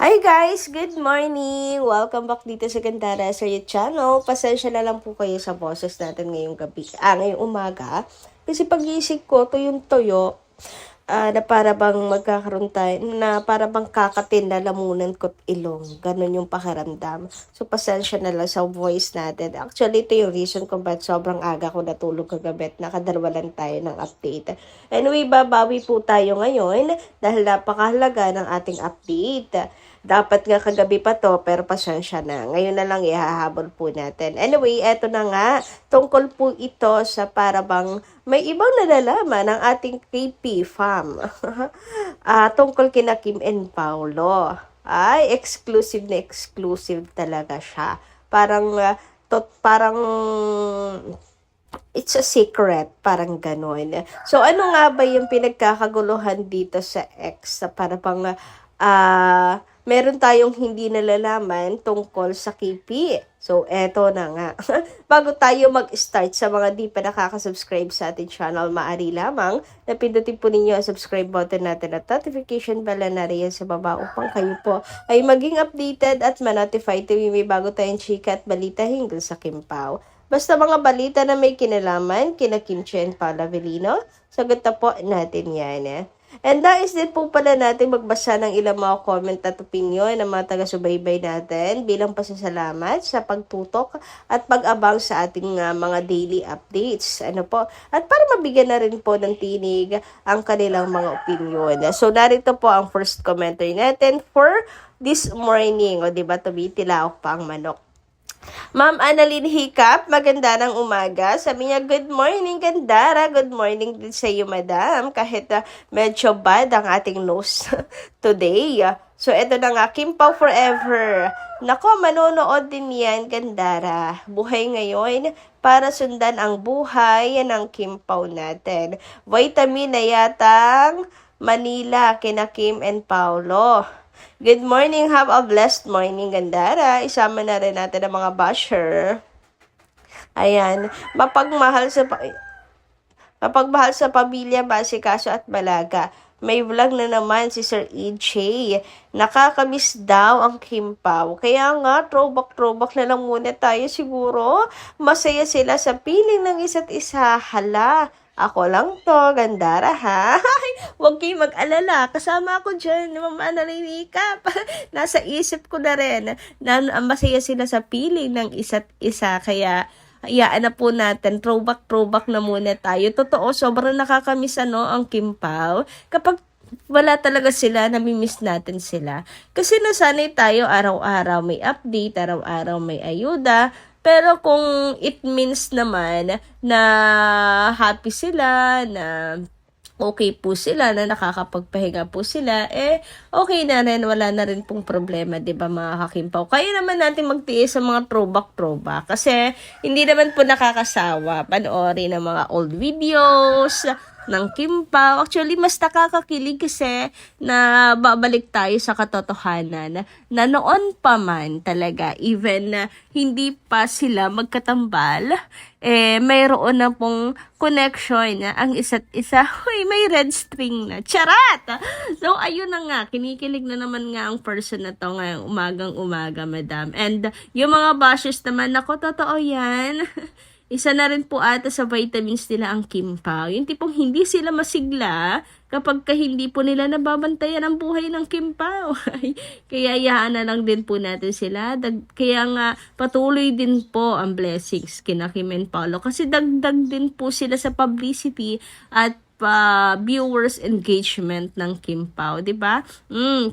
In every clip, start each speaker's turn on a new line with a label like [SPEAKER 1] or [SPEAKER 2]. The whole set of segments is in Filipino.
[SPEAKER 1] Hi guys! Good morning! Welcome back dito sa Gandara sa YouTube channel. Pasensya na lang po kayo sa boses natin ngayong gabi, ngayong umaga. Kasi pag-iisip ko, tuyong-tuyo, na para bang magkakaroon tayo, na para bang kakatin na lamunan ko't ilong. Ganon yung pakiramdam. So, pasensya na lang sa voice natin. Actually, ito yung reason kung ba't sobrang aga ko natulog kagabi at nakadalawa lang tayo ng update. Anyway, babawi po tayo ngayon dahil napakahalaga ng ating update. Dapat nga kagabi pa to, pero pasensya na. Ngayon na lang ihahabol po natin. Anyway, eto na nga. Tungkol po ito sa para bang may ibang nalalaman ng ating KP fam. Tungkol kina Kim and Paolo. Ay, exclusive na exclusive talaga siya. Parang, parang it's a secret, parang ganon. So, ano nga ba yung pinagkakaguluhan dito sa X? Para pang, meron tayong hindi nalalaman tungkol sa KP. So, eto na nga. Bago tayo mag-start sa mga di pa nakaka-subscribe sa ating channel, maaari lamang na pindutin po ninyo ang subscribe button natin at notification bell na riyan sa baba upang kayo po ay maging updated at ma-notify tuwing may bago tayong chika at balita hinggil sa Kim Pao. Basta mga balita na may kinalaman, kina Kim Chiu and Paolo Avellino, sagot na po natin yan. And nais din po pala natin magbasa ng ilang mga comment at opinion ng mga taga-subaybay natin bilang pasasalamat sa pagtutok at pag-abang sa ating mga daily updates. Ano po? At para mabigyan na rin po ng tinig ang kanilang mga opinion. So, narito po ang first commentary natin for this morning. O, diba, tumitilaok pa ang manok. Ma'am Annalyn Hiccup, maganda ng umaga. Sabi niya, good morning, Gandara. Good morning din sa iyo, madam. Kahit medyo bad ang ating nose today. So, eto na nga, Kim Pao forever. Nako, manonood din yan, Gandara. Buhay ngayon para sundan ang buhay ng Kim Pao natin. Vitamin na yatang Manila, kina Kim and Paolo. Good morning, have a blessed morning, Gandara. Isama na rin natin ang mga basher. Ayan, mapagmahal sa pamilya, basikaso at balaga. May vlog na naman si Sir EJ. Nakakamiss daw ang Kim Pao. Kaya nga, throwback na lang muna tayo siguro. Masaya sila sa piling ng isa't isa. Hala, ako lang to, Gandara, ha? Huwag kayong mag-alala. Kasama ako dyan, Ma'am Annalyn Hiccup. Nasa isip ko na rin na masaya sila sa piling ng isa't isa. Kaya, hayaan na po natin. Throwback na muna tayo. Totoo, sobrang nakakamiss ang Kim Pao. Kapag wala talaga sila, namimiss natin sila. Kasi nasanay tayo araw-araw may update, araw-araw may ayuda. Pero kung it means naman na happy sila, na okay po sila, na nakakapagpahinga po sila, okay na rin, wala na rin pong problema, di ba mga kakimpaw? Kaya naman natin magtiis sa mga throwback, kasi hindi naman po nakakasawa panoorin ng mga old videos ng Kim Pao. Actually, mas nakakakilig kasi na babalik tayo sa katotohanan na noon pa man talaga, even na hindi pa sila magkatambal, mayroon na pong connection ang isa't isa. Uy, may red string na. Charat! So, ayun na nga. Kinikilig na naman nga ang person na to ngayong umagang-umaga, madam. And yung mga bashes naman, ako, totoo yan. Isa na rin po ata sa vitamins nila ang Kim Pao. Yung tipong hindi sila masigla kapag hindi po nila nababantayan ang buhay ng Kim Pao. Kaya hayaan na lang din po natin sila. Kaya nga patuloy din po ang blessings kina Kim and Paolo. Kasi dagdag din po sila sa publicity at viewers engagement ng Kim Pao, di ba?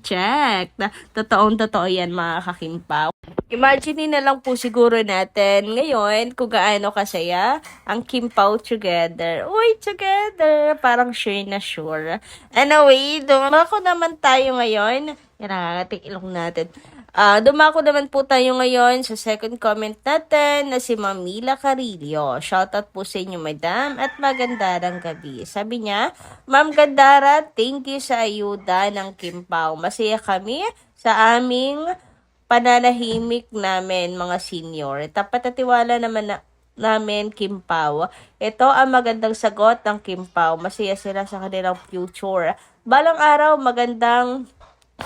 [SPEAKER 1] Check. Totoong-totoo yan mga ka-Kim Pao. Imagine na lang po siguro natin ngayon kung gaano kasaya ang Kim Pao together. Uy, together! Parang sure na sure. Anyway, dumako naman tayo ngayon. Yan, nangangating ilong natin. Dumako naman po tayo ngayon sa second comment natin na si Ma'am Mila Carillo. Shoutout po sa inyo, madam, at magandang gabi. Sabi niya, Ma'am Gandara, thank you sa ayuda ng Kim Pao. Masaya kami sa aming pananahimik namin, mga senior. Tapat at tiwala naman namin, Kim Pao. Ito ang magandang sagot ng Kim Pao. Masaya sila sa kanilang future. Balang araw, magandang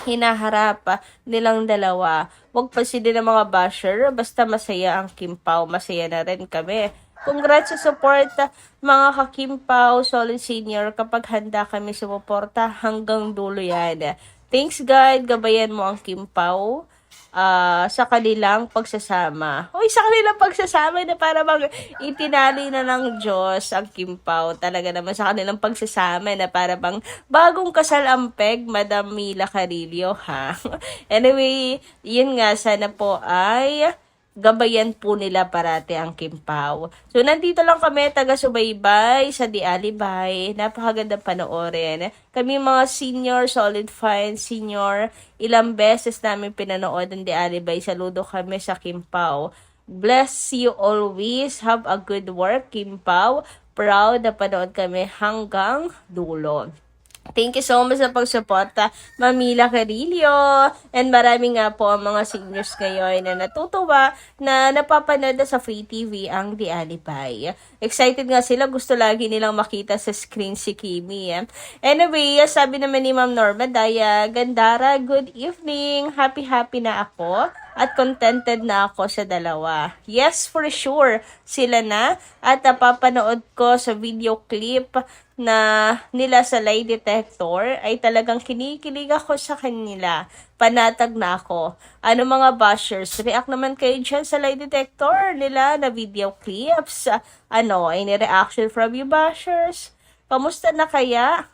[SPEAKER 1] hinaharap nilang dalawa. Huwag pansinin ng mga basher, basta masaya ang Kim Pao, masaya na rin kami. Congrats sa support, mga ka-Kim Pao, Solid Senior, kapag handa kami sumuporta hanggang dulo yan. Thanks God, gabayan mo ang Kim Pao sa kanilang pagsasama. Uy, sa kanilang pagsasama na para bang itinali na ng Diyos ang Kim Pao. Talaga naman sa kanilang pagsasama na para bang bagong kasal ang peg, Madam Mila Carillo, ha? Anyway, yun nga, sana po ay gabayan po nila parati ang Kim Pao. So, nandito lang kami, taga-subaybay sa Di Alibay. Napakaganda panoorin. Kami mga senior, solid fine senior, ilang beses namin pinanood ang Di Alibay. Saludo kami sa Kim Pao. Bless you always. Have a good work, Kim Pao. Proud na panood kami hanggang dulo. Thank you so much sa pagsuporta, Mamila Carillo. And marami nga po ang mga seniors ngayon na natutuwa na napapanood na sa Free TV ang Di Alibay. Excited nga sila, gusto lagi nilang makita sa screen si Kimi. Anyway, sabi naman ni Ma'am Norma Daya, Gandara, good evening. Happy na ako at contented na ako sa dalawa. Yes, for sure, sila na. At napapanood ko sa video clip na nila sa lie detector ay talagang kinikilig ako sa kanila. Panatag na ako. Ano mga bashers, react naman kayo dyan sa lie detector nila na video clips. Any reaction from you bashers? Kamusta na kaya?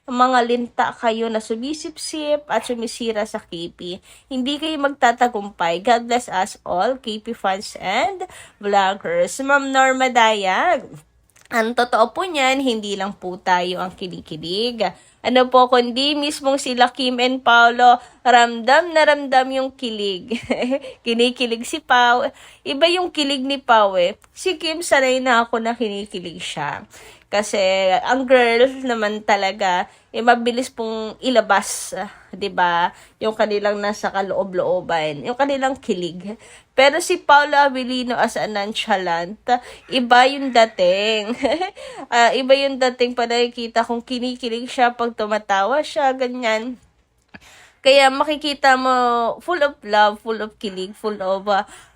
[SPEAKER 1] Mga linta kayo na sumisip-sip at sumisira sa KP. Hindi kayo magtatagumpay. God bless us all, KP fans and vloggers. Ma'am Norma Dayag, ang totoo po niyan, hindi lang po tayo ang kinikilig. Ano po, kundi mismong sila Kim and Paolo, ramdam na ramdam yung kilig. Kinikilig si Pao. Iba yung kilig ni Pao eh. Si Kim, sanay na ako na kinikilig siya. Kasi ang girl naman talaga, mabilis pong ilabas, 'di ba? Yung kanilang nasa kaloob-looban, yung kanilang kilig. Pero si Paula Avellino as a nonchalant, iba yung dating. Iba yung dating pa nakikita kung kinikilig siya pag tumatawa siya, ganyan. Kaya makikita mo full of love, full of kilig, full of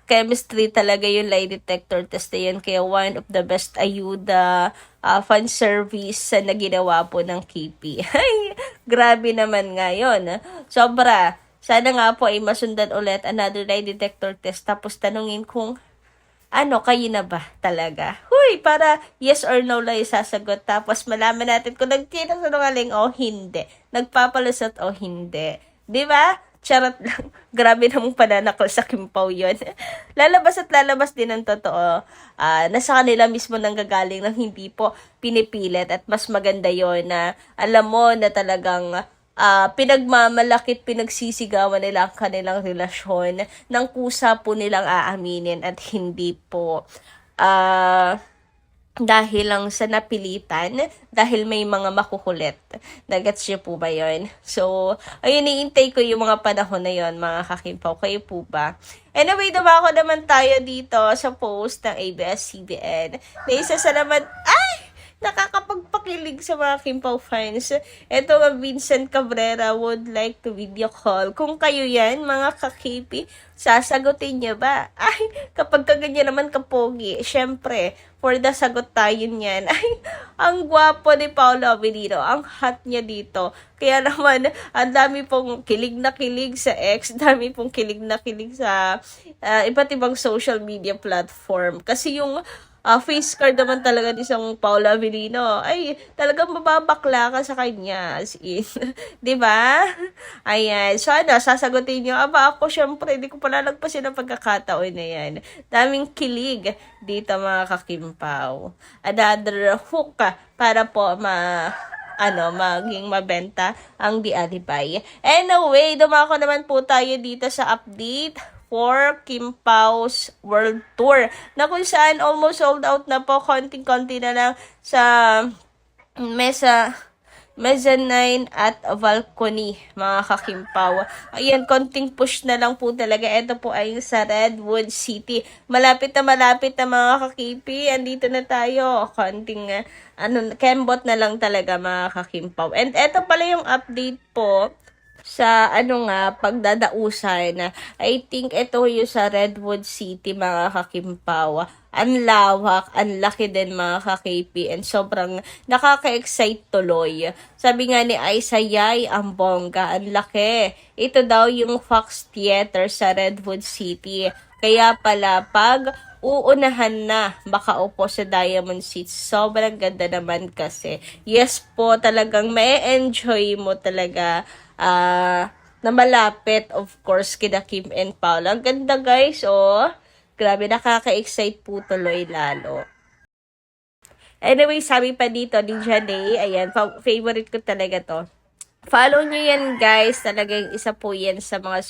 [SPEAKER 1] chemistry talaga yung lie detector test na yun. Kaya one of the best ayuda fan service na ginawa po ng KP. Ay, grabe naman nga yun. Sobra. Sana nga po ay masundan ulit another lie detector test. Tapos tanungin kung kayo na ba talaga? Huy, para yes or no lang isasagot. Tapos malaman natin kung nagkinasunungaling o hindi. Nagpapalusot o hindi. Di ba? Charot lang. Grabe namang pananakol sa Kim Pao yun. Lalabas at lalabas din ang totoo. Nasa kanila mismo nanggagaling ng hindi po pinipilit. At mas maganda yon na alam mo na talagang pinagmamalakit, pinagsisigawan nila ang kanilang relasyon ng kusa po nilang aaminin at hindi po dahil lang sa napilitan, dahil may mga makukulit. Nagets niyo po ba yun? So, ayun, iintay ko yung mga panahon na yun, mga ka-Kim Pao. Kayo po ba? Anyway, dumako naman tayo dito sa post ng ABS-CBN na isa sa naman, nakakapagpakilig sa mga Kim Pao fans. Ito nga, Vincent Cabrera would like to video call. Kung kayo yan, mga ka-KP, sasagutin niyo ba? Ay, kapag kaganyan naman kapogi, syempre, for the sagot tayo niyan. Ay, ang gwapo ni Paolo Avellino. Ang hot niya dito. Kaya naman, ang dami pong kilig na kilig sa X, dami pong kilig na kilig sa iba't ibang social media platform. Kasi yung face card naman talaga ni isang Paula Avellino, ay talagang mababakla ka sa kanya, as in. 'Di ba? Ayan, so sasagutin niyo. Aba ako, syempre, hindi ko pala nagpasin ang pagkakataon na yan. Daming kilig dito, mga ka-Kim Pao. Another hook para po maging mabenta ang Di Alibay. Anyway, dumako naman po tayo dito sa update for Kim Pao's World Tour na kung saan almost sold out na po, konting-konti na lang sa mezzanine at balcony, mga ka-Kim Pao. Ayan, konting push na lang po talaga. Ito po ay sa Redwood City. Malapit na mga ka-KP. Andito na tayo. Konting kembot na lang talaga, mga ka-Kim Pao. And ito pala yung update po sa ano nga, pagdadausan. I think ito yung sa Redwood City, mga kakimpaw. Ang lawak, ang laki din, mga ka-KP, and sobrang nakaka-excite tuloy. Sabi nga ni Aisa, yay, ang bongga, ang laki. Ito daw yung Fox Theater sa Redwood City. Kaya pala, pag uunahan na makaupo sa Diamond Seats, sobrang ganda naman kasi. Yes po, talagang may-enjoy mo talaga na malapit, of course, kina Kim and Paula. Ang ganda, guys, oh. Grabe, nakaka-excite po tuloy lalo. Anyway, sabi pa dito ni Janae, ayan, favorite ko talaga to. Follow nyo yan, guys. Talagang isa po yan sa mga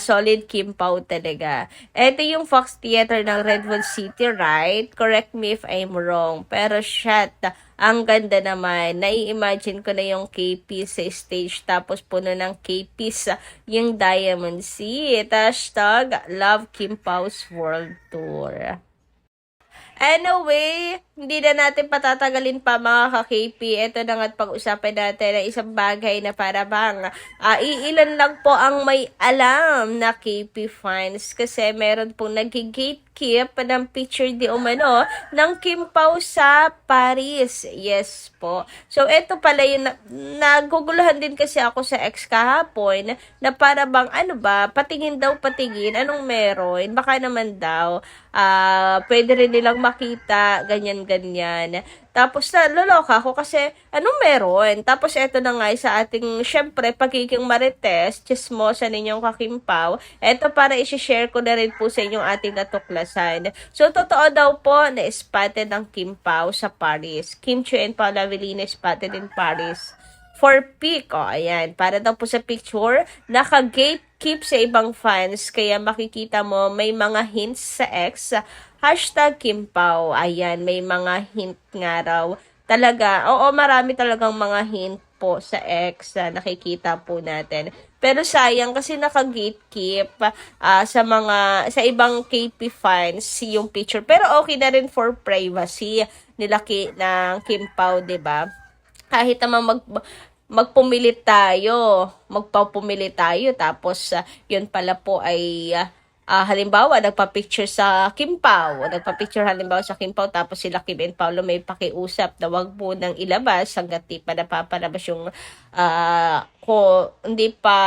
[SPEAKER 1] solid Kimpaw talaga. Ito yung Fox Theater ng Redwood City, right? Correct me if I'm wrong. Pero shit, ang ganda naman. Nai-imagine ko na yung KP sa stage. Tapos puno ng KP sa yung Diamond Seat. Hashtag Love Kimpaw's World Tour. Anyway, hindi na natin patatagalin pa, mga ka-KP. Ito na nga't pag-usapan natin ng isang bagay na para bang iilan lang po ang may alam na KP fans, kasi meron pong nag-gatekeep ng picture di umano ng Kim Pao sa Paris. Yes po. So, ito pala yung naguguluhan din kasi ako sa ex kahapon na para bang ano ba, patingin daw patingin, anong meron? Baka naman daw pwede rin nilang makita, ganyan-ganyan. Tapos naloloka ako kasi anong meron? Tapos eto na nga sa ating, syempre, pagiging marites, chismosa ninyong kakimpaw. Eto para isi-share ko na rin po sa inyong ating natuklasan. So, totoo daw po na spotted ang Kim Pao sa Paris. Kim Chiu and Paula Avellino spotted in Paris for pic. O, ayan. Para daw po sa picture, naka-gatekeep sa ibang fans. Kaya makikita mo, may mga hints sa X. Hashtag Kim Pao. Ayan, may mga hint nga raw. Talaga, oo, marami talagang mga hint po sa X na nakikita po natin. Pero sayang kasi naka-gatekeep sa ibang KP fans yung picture. Pero okay na rin for privacy nila ng Kim Pao, 'di ba? Kahit naman magpumilit tayo, magpapumilit tayo, tapos yun pala po ay halimbawa nagpa-picture sa Kim Pao, halimbawa sa Kim Pao, tapos sila Kim and Paolo may pakiusap na wag po nang ilabas hanggat di pa napapalabas yung hindi pa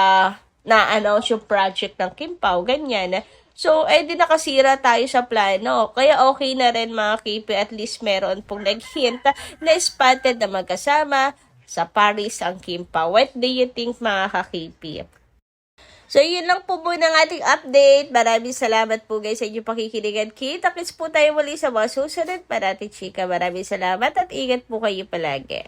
[SPEAKER 1] na-announce yung project ng Kim Pao, ganyan. So, di nakasira tayo sa plano. Kaya okay na rin, mga KP, at least meron pong nag-hint na spotted na magkasama sa Paris ang Kim Pao. What do you think, mga ka-KP? So, yun lang po muna ng ating update. Maraming salamat po, guys, sa inyong pakikiligan. Kita-kits po tayo muli sa mga susunod. Parating chika. Maraming salamat at ingat po kayo palagi.